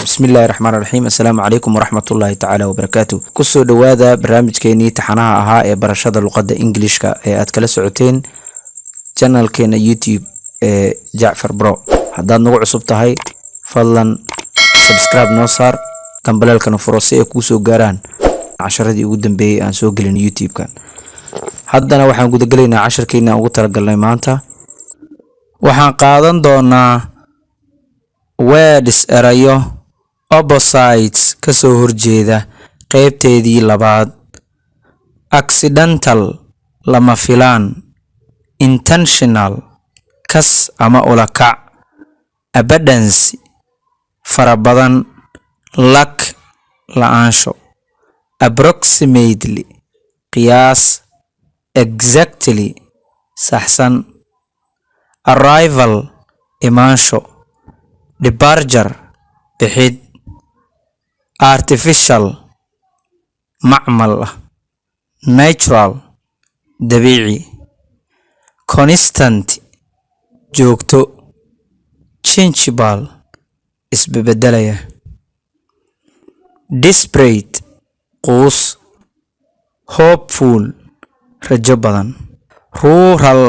بسم الله الرحمن الرحيم. السلام عليكم ورحمة الله تعالى وبركاته. كسو دوادا برنامج كيني تحناها أها برشاد اللغة إنجليشكا أتكلا سعوتين channel كينا يوتيوب جعفر برو. هداد نوع عصب تهي فضلا سبسكرايب نوصار تنبلال كانوا فرصية كوسو قاران 10 دي قدام بي أن سوق لين يوتيوب كان هدنا وحن قد قلينا 10 كينا وقتر قلنا مانتا وحن قادن دونا words erayo opposites kasoo horjeeda qaybteedii labaad accidental lama filaan intentional kas ama ulakac abundance farabadan lack la'aansho approximately qiyaas exactly saxsan arrival imaansho departure bixid artificial macmal natural dabiici constant joogto changeable isbeddelaya desperate quus hopeful rajo badan rural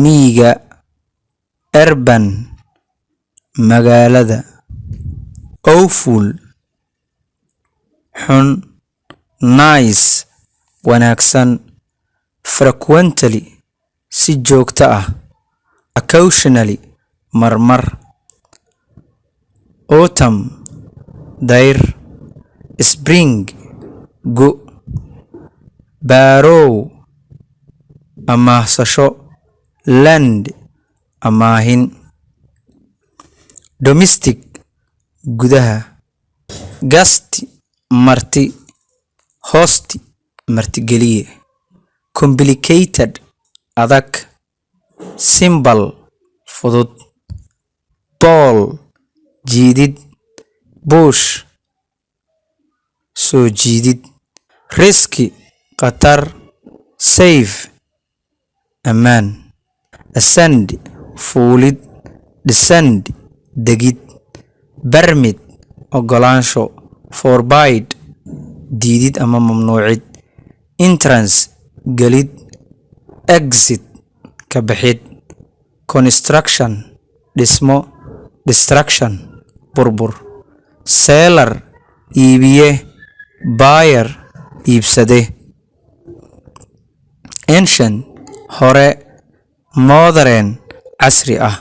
miiga urban magaalada awful xun nice wanaagsan frequently si joogto ah occasionally marmar autumn dayr spring gu borrow amaahsasho lend amaahin domestic gudaha guest marti host martigeliye complicated adag simple fudud tall jiidid push soo jiidid risky qatar safe amaan ascend fuulid descend degid permit ogolaansho forbid diidid ama mamnuucid entrance gelid exit ka bixid construction dhismo destruction burbur seller iibiye buyer iibsade ancient hore modern casri ah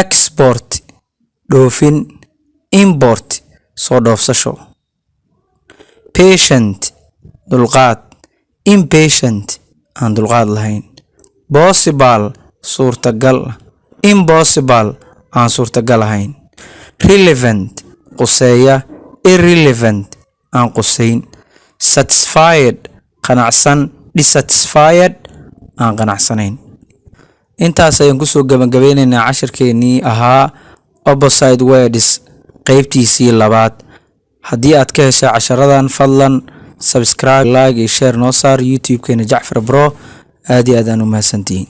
export dhoofin import soo dhoofsasho patient dulqaad impatient aan dulqaad lahayn possible suurtagal impossible aan suurtagal ahayn relevant quseeya irrelevant aan quseyn satisfied qanacsan dissatisfied aan qanacsanayn intaas ayaan kusoo gabagabeynaynaa cashirkeenii ahaa opposite words qaybtiisii labaad haddii aad ka heshay casharadan fadlan subscribe like iyo share noo saar youtube-keena jacfar bro aad iyo aad aan u mahadsantihiin